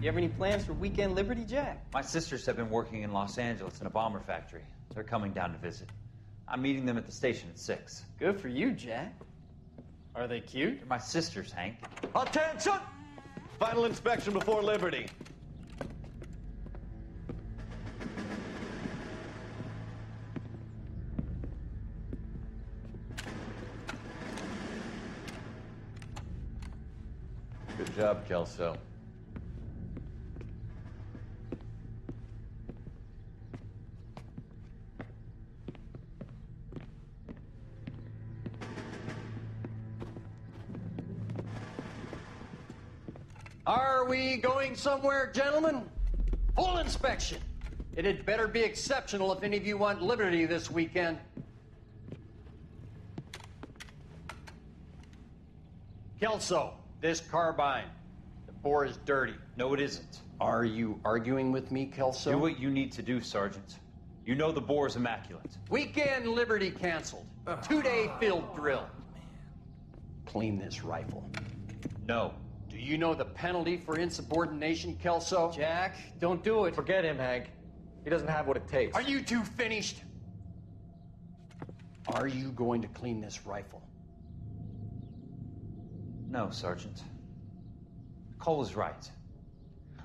You have any plans for Weekend Liberty, Jack? My sisters have been working in Los Angeles in a bomber factory. They're coming down to visit. I'm meeting them at the station at 6. Good for you, Jack. Are they cute? They're my sisters, Hank. Attention! Final inspection before Liberty. Good job, Kelso. Are we going somewhere, gentlemen? Full inspection. It had better be exceptional if any of you want liberty this weekend. Kelso, this carbine. The bore is dirty. No, it isn't. Are you arguing with me, Kelso? Do what you need to do, Sergeant. You know the bore is immaculate. Weekend liberty canceled. 2-day field drill. Clean this rifle. No. Do you know the penalty for insubordination, Kelso? Jack, don't do it. Forget him, Hank. He doesn't have what it takes. Are you two finished? Are you going to clean this rifle? No, Sergeant. Cole is right.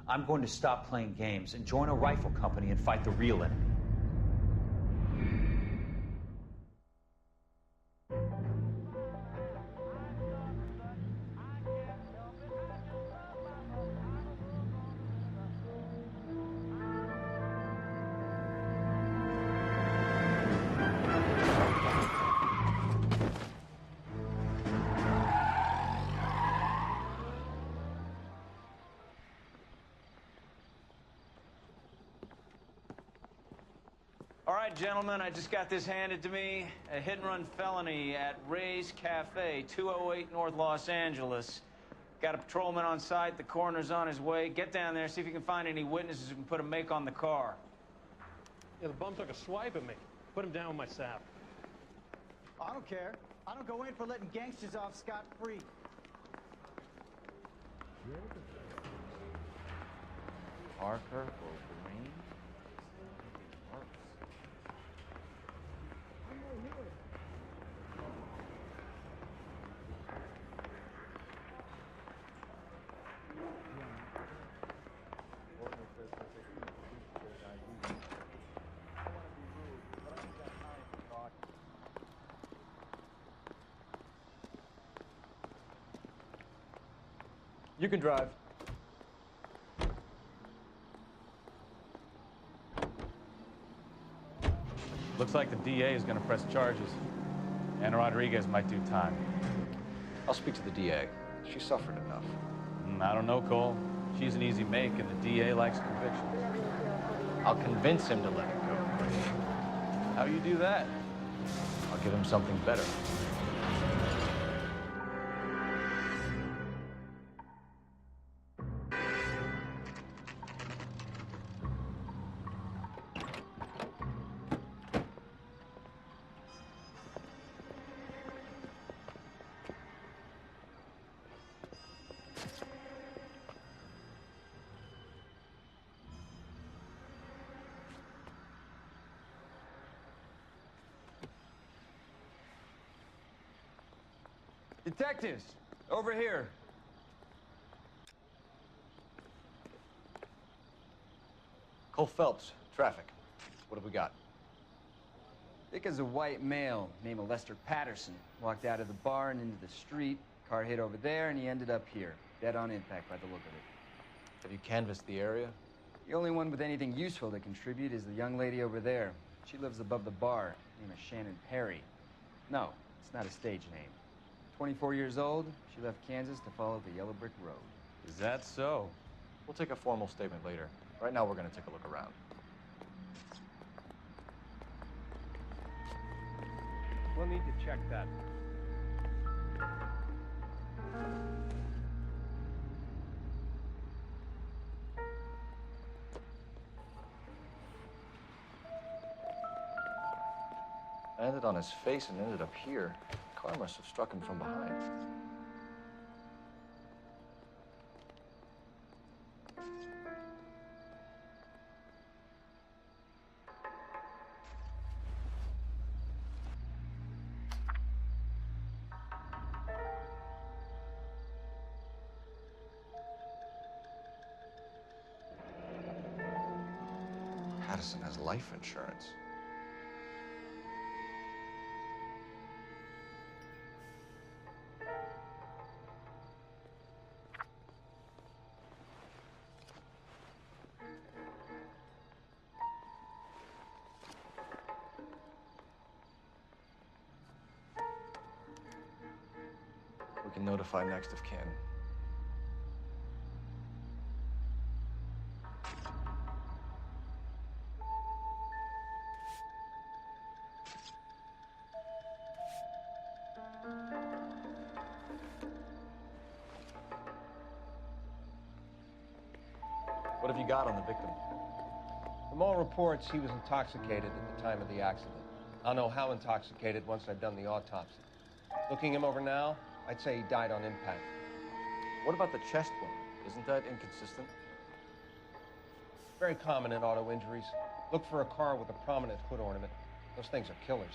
I'm going to stop playing games and join a rifle company and fight the real enemy. All right, gentlemen, I just got this handed to me. A hit-and-run felony at Ray's Cafe, 208 North Los Angeles. Got a patrolman on site. The coroner's on his way. Get down there, see if you can find any witnesses who can put a make on the car. Yeah, the bum took a swipe at me. Put him down with my sap. I don't care. I don't go in for letting gangsters off scot-free. Parker or Green? You can drive. Looks like the DA is going to press charges. Anna Rodriguez might do time. I'll speak to the DA. She suffered enough. I don't know, Cole. She's an easy make, and the DA likes convictions. I'll convince him to let it go. How you do that? I'll give him something better. Detectives, over here. Cole Phelps, traffic. What have we got? Thick as a white male named Lester Patterson. Walked out of the bar and into the street. Car hit over there, and he ended up here. Dead on impact by the look of it. Have you canvassed the area? The only one with anything useful to contribute is the young lady over there. She lives above the bar. Name is Shannon Perry. No, it's not a stage name. 24 years old, she left Kansas to follow the Yellow Brick Road. Is that so? We'll take a formal statement later. Right now, we're going to take a look around. We'll need to check that. Landed on his face and ended up here. Car must have struck him from behind. Patterson has life insurance. We can notify next of kin. What have you got on the victim? From all reports, he was intoxicated at the time of the accident. I'll know how intoxicated once I've done the autopsy. Looking him over now, I'd say he died on impact. What about the chest wound? Isn't that inconsistent? Very common in auto injuries. Look for a car with a prominent hood ornament. Those things are killers.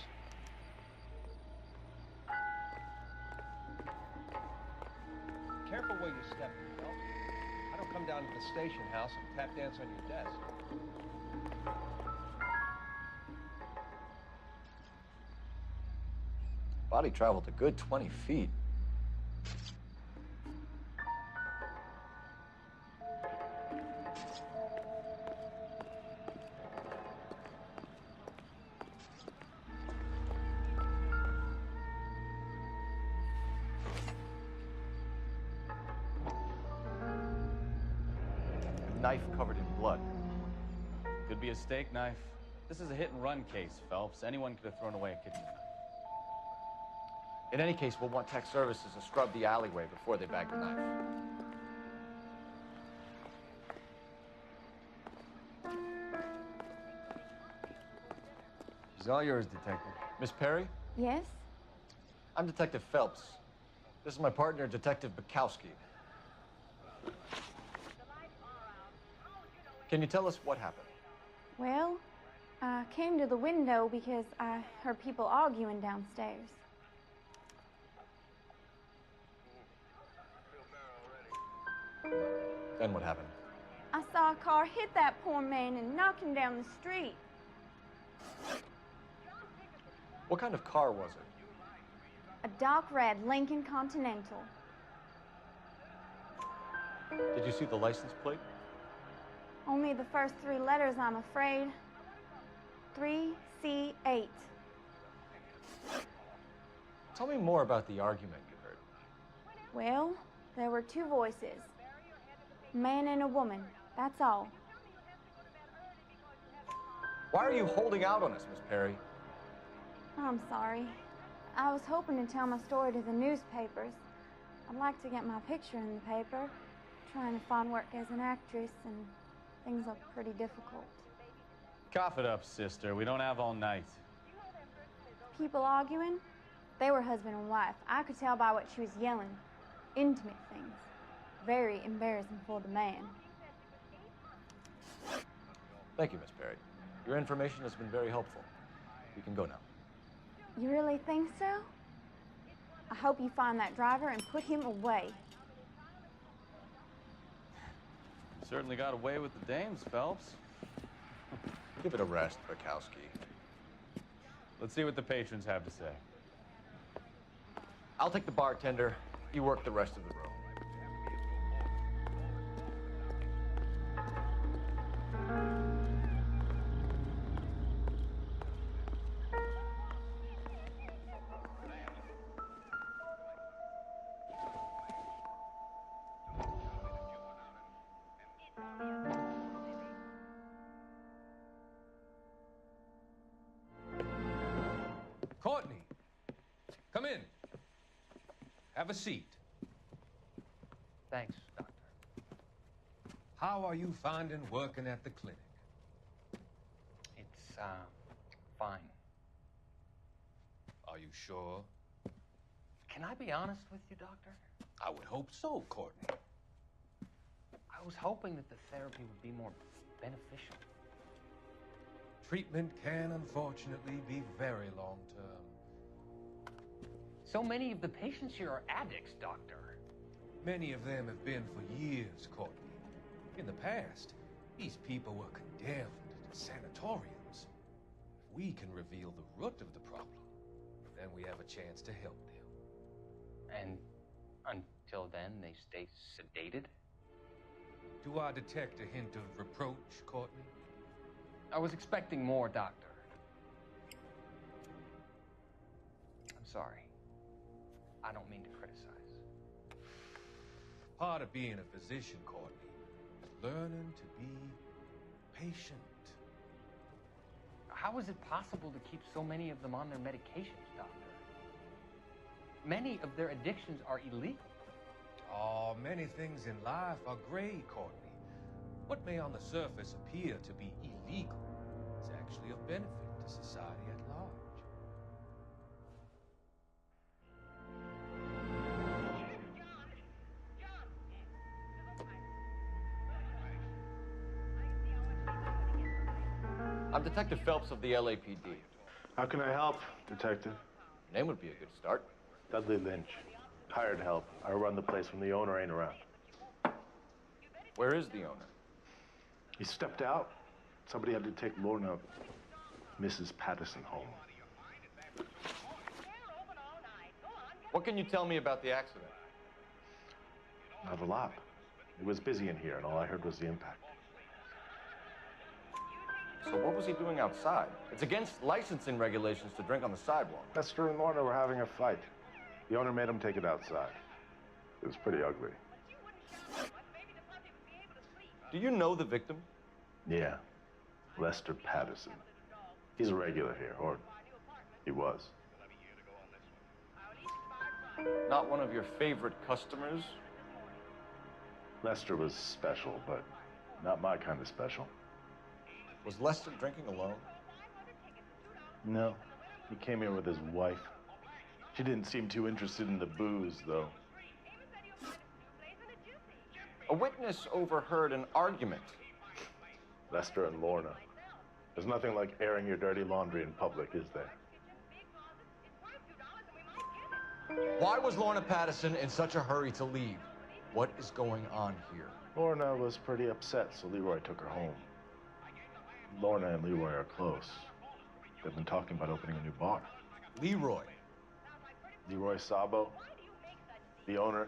Careful where you step, Phelps. I don't come down to the station house and tap dance on your desk. Body traveled a good 20 feet. A knife covered in blood. Could be a steak knife. This is a hit-and-run case, Phelps. Anyone could have thrown away a kitchen knife. In any case, we'll want tech services to scrub the alleyway before they bag the knife. She's all yours, Detective. Miss Perry? Yes? I'm Detective Phelps. This is my partner, Detective Bukowski. Can you tell us what happened? Well, I came to the window because I heard people arguing downstairs. Then what happened? I saw a car hit that poor man and knock him down the street. What kind of car was it? A dark red Lincoln Continental. Did you see the license plate? Only the first three letters, I'm afraid. 3C8. Tell me more about the argument you heard. Well, there were two voices. A man and a woman, that's all. Why are you holding out on us, Miss Perry? I'm sorry. I was hoping to tell my story to the newspapers. I'd like to get my picture in the paper. Trying to find work as an actress, and things look pretty difficult. Cough it up, sister. We don't have all night. People arguing? They were husband and wife. I could tell by what she was yelling. Intimate things. Very embarrassing for the man. Thank you, Miss Perry. Your information has been very helpful. We can go now. You really think so? I hope you find that driver and put him away. Certainly got away with the dames, Phelps. Give it a rest, Bukowski. Let's see what the patrons have to say. I'll take the bartender. You work the rest of the room. Courtney, come in. Have a seat. Thanks, Doctor. How are you finding working at the clinic? It's, fine. Are you sure? Can I be honest with you, Doctor? I would hope so, Courtney. I was hoping that the therapy would be more beneficial. Treatment can unfortunately be very long-term. So many of the patients here are addicts, Doctor. Many of them have been for years, Courtney. In the past, these people were condemned to sanatoriums. If we can reveal the root of the problem, then we have a chance to help them. And until then, they stay sedated? Do I detect a hint of reproach, Courtney? I was expecting more, Doctor. I'm sorry. I don't mean to criticize. Part of being a physician, Courtney, is learning to be patient. How is it possible to keep so many of them on their medications, Doctor? Many of their addictions are illegal. Oh, many things in life are gray, Courtney. What may on the surface appear to be illegal is actually of benefit to society at large. I'm Detective Phelps of the LAPD. How can I help, Detective? Your name would be a good start. Dudley Lynch. Hired help. I run the place when the owner ain't around. Where is the owner? He stepped out. Somebody had to take Lorna, Mrs. Patterson, home. What can you tell me about the accident? Not a lot. It was busy in here, and all I heard was the impact. So what was he doing outside? It's against licensing regulations to drink on the sidewalk. Lester and Lorna were having a fight. The owner made him take it outside. It was pretty ugly. Do you know the victim? Yeah. Lester Patterson. He's a regular here, or he was. Not one of your favorite customers? Lester was special, but not my kind of special. Was Lester drinking alone? No. He came here with his wife. She didn't seem too interested in the booze, though. A witness overheard an argument. Lester and Lorna. There's nothing like airing your dirty laundry in public, is there? Why was Lorna Patterson in such a hurry to leave? What is going on here? Lorna was pretty upset, so Leroy took her home. Lorna and Leroy are close. They've been talking about opening a new bar. Leroy? Leroy Sabo, the owner.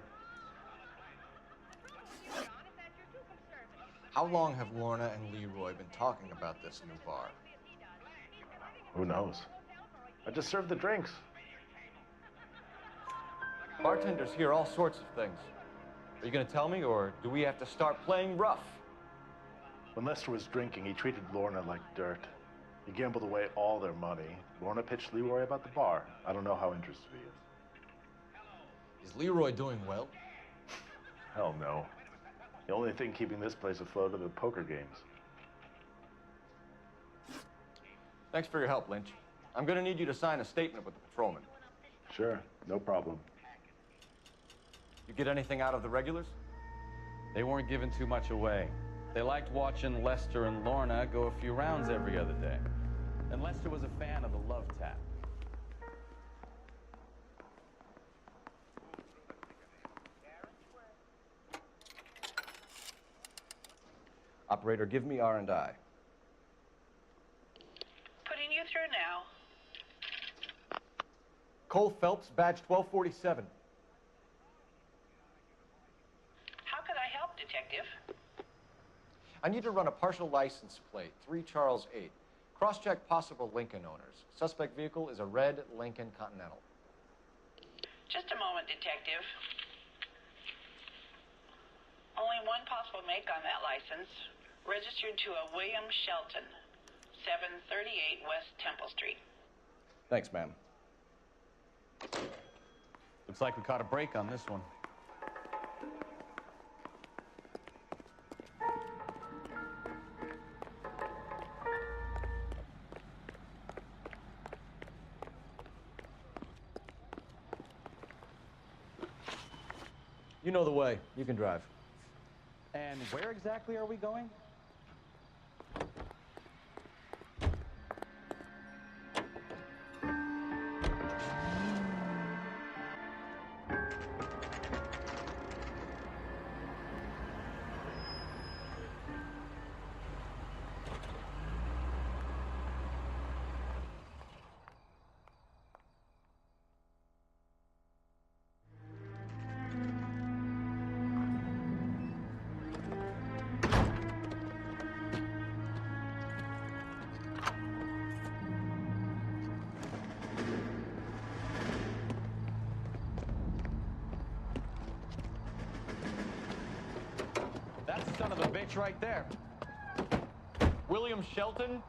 How long have Lorna and Leroy been talking about this new bar? Who knows? I just served the drinks. Bartenders hear all sorts of things. Are you going to tell me, or do we have to start playing rough? When Lester was drinking, he treated Lorna like dirt. He gambled away all their money. Lorna pitched Leroy about the bar. I don't know how interested he is. Is Leroy doing well? Hell no. The only thing keeping this place afloat are the poker games. Thanks for your help, Lynch. I'm going to need you to sign a statement with the patrolman. Sure, no problem. You get anything out of the regulars? They weren't giving too much away. They liked watching Lester and Lorna go a few rounds every other day. And Lester was a fan of the love tap. Operator, give me R&I. Putting you through now. Cole Phelps, badge 1247. How could I help, Detective? I need to run a partial license plate, 3 Charles 8. Cross-check possible Lincoln owners. Suspect vehicle is a red Lincoln Continental. Just a moment, Detective. Only one possible make on that license. Registered to a William Shelton, 738 West Temple Street. Thanks, ma'am. Looks like we caught a break on this one. You know the way. You can drive. And where exactly are we going? That's the son of a bitch right there. William Shelton?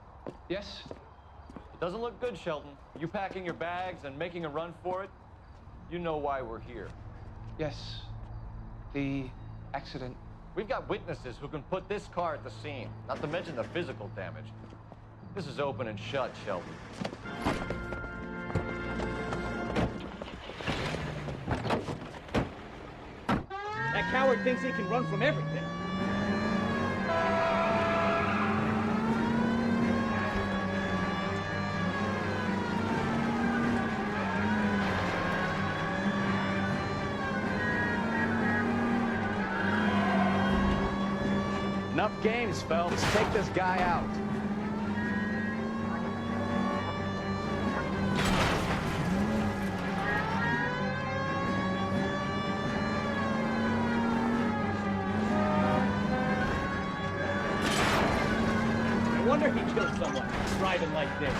Yes? It doesn't look good, Shelton. You packing your bags and making a run for it? You know why we're here. Yes. The accident. We've got witnesses who can put this car at the scene, not to mention the physical damage. This is open and shut, Shelton. That coward thinks he can run from everything. Enough games, Phelps. Take this guy out. No wonder he killed someone driving like this.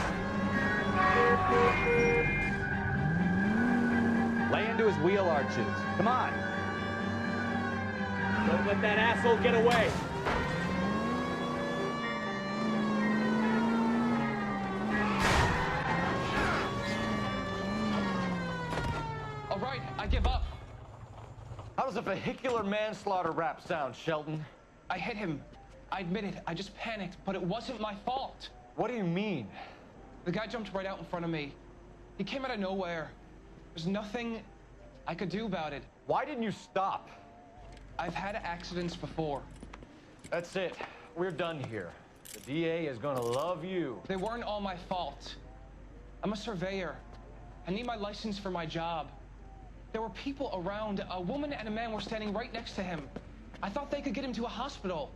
Lay into his wheel arches. Come on. Don't let that asshole get away. All right, I give up. How does a vehicular manslaughter rap sound, Shelton? I hit him. I admit it. I just panicked, but it wasn't my fault. What do you mean? The guy jumped right out in front of me. He came out of nowhere. There's nothing I could do about it. Why didn't you stop? I've had accidents before. That's it. We're done here. The DA is gonna love you. They weren't all my fault. I'm a surveyor. I need my license for my job. There were people around. A woman and a man were standing right next to him. I thought they could get him to a hospital.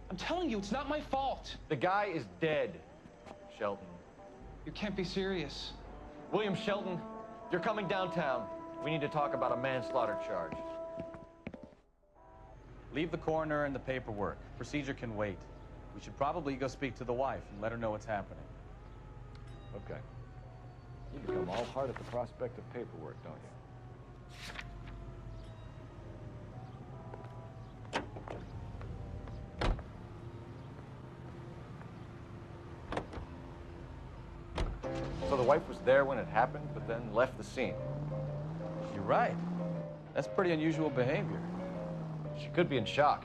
I'm telling you, it's not my fault. The guy is dead, Shelton. You can't be serious. William Shelton, you're coming downtown. We need to talk about a manslaughter charge. Leave the coroner and the paperwork. Procedure can wait. We should probably go speak to the wife and let her know what's happening. Okay. You become all heart at the prospect of paperwork, don't you? So the wife was there when it happened, but then left the scene. You're right. That's pretty unusual behavior. She could be in shock.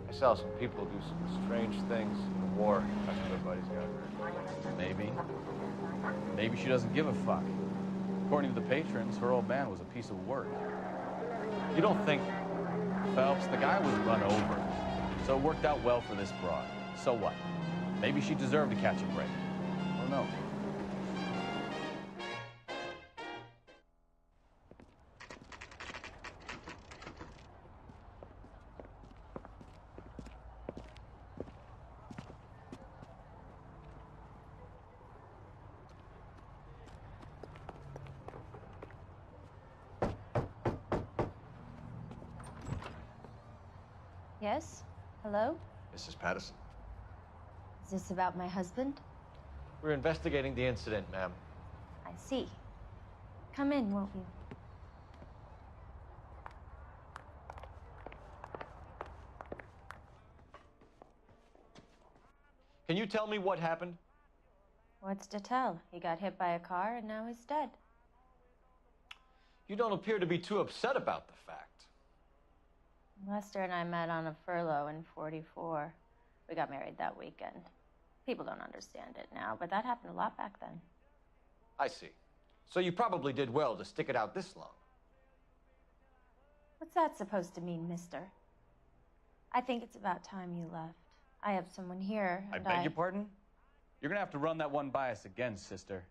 I saw some people do some strange things in the war after their buddies got hurt. Maybe. Maybe she doesn't give a fuck. According to the patrons, her old man was a piece of work. You don't think... Phelps, the guy was run over. So it worked out well for this broad. So what? Maybe she deserved to catch a break. Or no. Yes? Hello? Mrs. Patterson. Is this about my husband? We're investigating the incident, ma'am. I see. Come in, won't you? Can you tell me what happened? What's to tell? He got hit by a car and now he's dead. You don't appear to be too upset about the fact. Lester and I met on a furlough in '44. We got married that weekend. People don't understand it now, but that happened a lot back then. I see. So you probably did well to stick it out this long. What's that supposed to mean, mister? I think it's about time you left. I have someone here, I and beg your pardon? You're gonna have to run that one by us again, sister.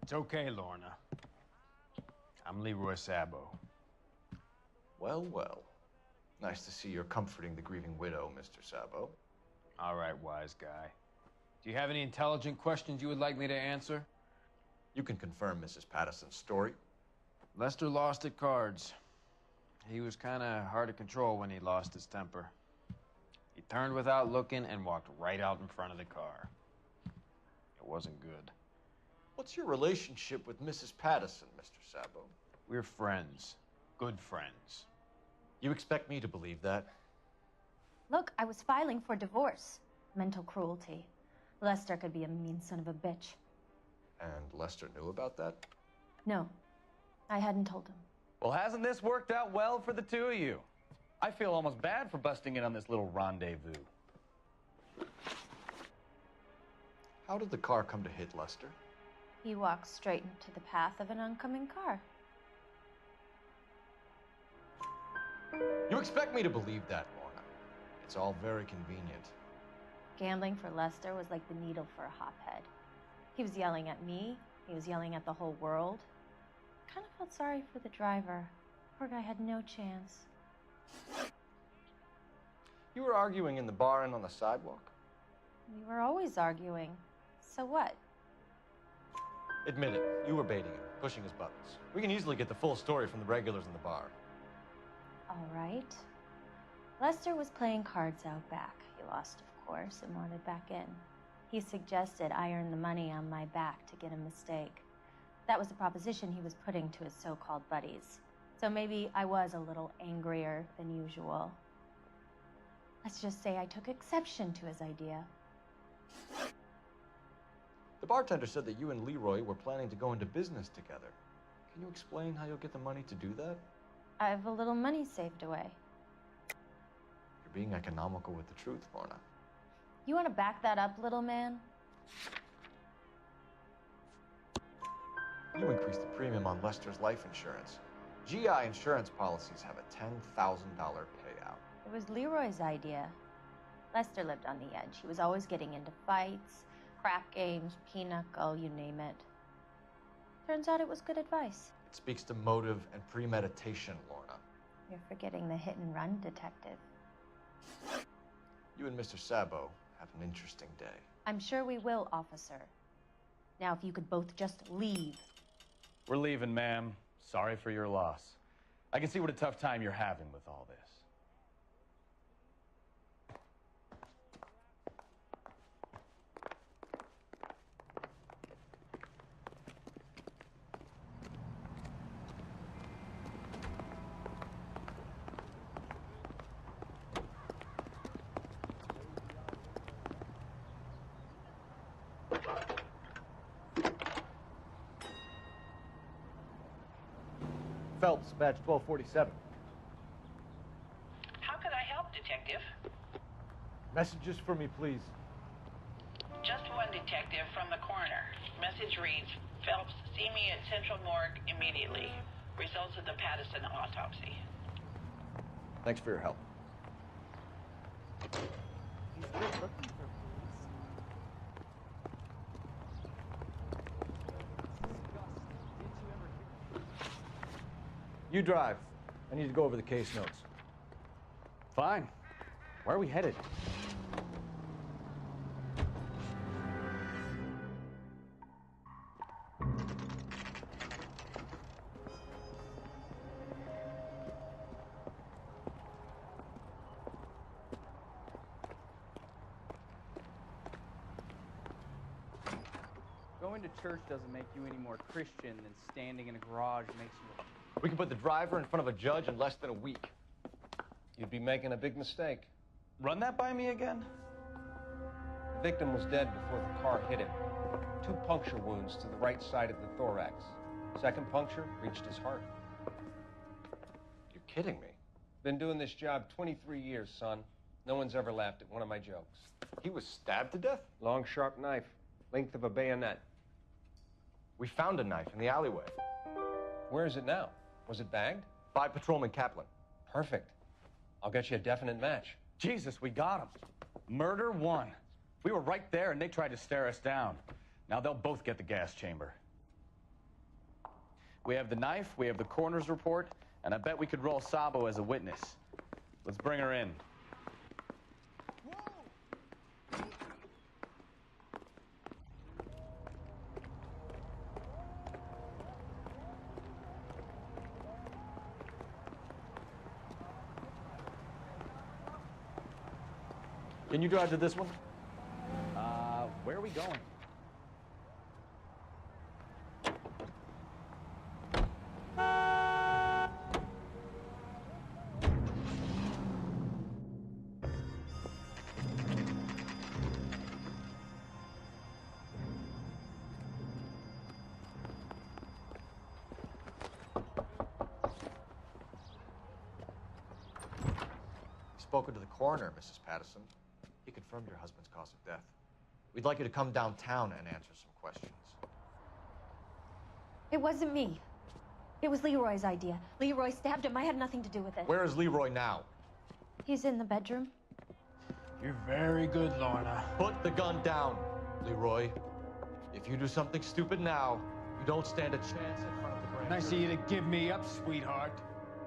It's okay, Lorna. I'm Leroy Sabo. Well, well. Nice to see you're comforting the grieving widow, Mr. Sabo. All right, wise guy. Do you have any intelligent questions you would like me to answer? You can confirm Mrs. Patterson's story. Lester lost at cards. He was kind of hard to control when he lost his temper. He turned without looking and walked right out in front of the car. It wasn't good. What's your relationship with Mrs. Patterson, Mr. Sabo? We're friends. Good friends. You expect me to believe that? Look, I was filing for divorce. Mental cruelty. Lester could be a mean son of a bitch. And Lester knew about that? No, I hadn't told him. Well, hasn't this worked out well for the two of you? I feel almost bad for busting in on this little rendezvous. How did the car come to hit Lester? He walked straight into the path of an oncoming car. You expect me to believe that, Lorna? It's all very convenient. Gambling for Lester was like the needle for a hophead. He was yelling at me. He was yelling at the whole world. I kind of felt sorry for the driver. Poor guy had no chance. You were arguing in the bar and on the sidewalk? We were always arguing. So what? Admit it, you were baiting him, pushing his buttons. We can easily get the full story from the regulars in the bar. All right. Lester was playing cards out back. He lost, of course, and wanted back in. He suggested I earn the money on my back to get a mistake. That was the proposition he was putting to his so-called buddies. So maybe I was a little angrier than usual. Let's just say I took exception to his idea. The bartender said that you and Leroy were planning to go into business together. Can you explain how you'll get the money to do that? I have a little money saved away. You're being economical with the truth, Lorna. You want to back that up, little man? You increased the premium on Lester's life insurance. GI insurance policies have a $10,000 payout. It was Leroy's idea. Lester lived on the edge. He was always getting into fights, crap games, pinochle, you name it. Turns out it was good advice. It speaks to motive and premeditation, Lorna. You're forgetting the hit and run detective. You and Mr. Sabo have an interesting day. I'm sure we will, officer. Now, if you could both just leave. We're leaving, ma'am. Sorry for your loss. I can see what a tough time you're having with all this. Phelps, badge 1247. How could I help, Detective? Messages for me, please. Just one detective from the coroner. Message reads, Phelps, see me at Central Morgue immediately. Results of the Patterson autopsy. Thanks for your help. He's good looking for police. You drive. I need to go over the case notes. Fine. Where are we headed? Going to church doesn't make you any more Christian than standing in a garage makes you a... We can put the driver in front of a judge in less than a week. You'd be making a big mistake. Run that by me again? The victim was dead before the car hit him. 2 puncture wounds to the right side of the thorax. Second puncture reached his heart. You're kidding me. Been doing this job 23 years, son. No one's ever laughed at one of my jokes. He was stabbed to death? Long, sharp knife, length of a bayonet. We found a knife in the alleyway. Where is it now? Was it bagged? By Patrolman Kaplan. Perfect. I'll get you a definite match. Jesus, we got him. Murder one. We were right there and they tried to stare us down. Now they'll both get the gas chamber. We have the knife, we have the coroner's report, and I bet we could roll Sabo as a witness. Let's bring her in. Can you drive to this one? Where are we going? Spoken to the coroner, Mrs. Patterson. He confirmed your husband's cause of death. We'd like you to come downtown and answer some questions. It wasn't me. It was Leroy's idea. Leroy stabbed him. I had nothing to do with it. Where is Leroy now? He's in the bedroom. You're very good, Lorna. Put the gun down, Leroy. If you do something stupid now, you don't stand a chance in front of the grand Nice of jury. you to give me up, sweetheart.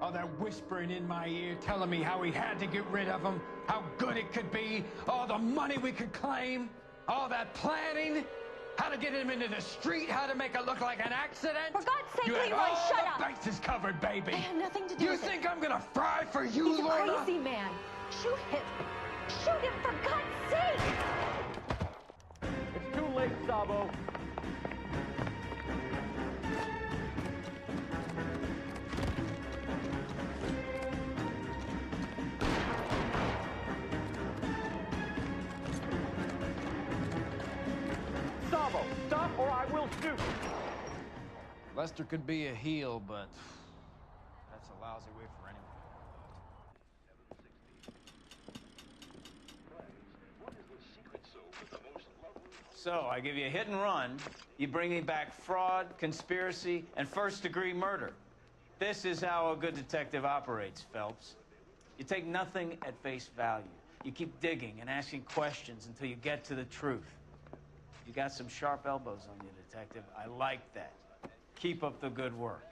All that whispering in my ear, telling me how we had to get rid of him, how good it could be, all the money we could claim, all that planning, how to get him into the street, how to make it look like an accident. For God's sake, you had Leroy, all shut the up! bases covered, baby. I had nothing to do You with it. think I'm gonna fry for you, He's a Lorna? crazy man. Shoot him. Shoot him, for God's sake! It's too late, Sabo. Sabo, stop or I will shoot. Lester could be a heel, but that's a lousy way for anyone. So, I give you a hit and run. You bring me back fraud, conspiracy, and first-degree murder. This is how a good detective operates, Phelps. You take nothing at face value. You keep digging and asking questions until you get to the truth. You got some sharp elbows on you, detective. I like that. Keep up the good work.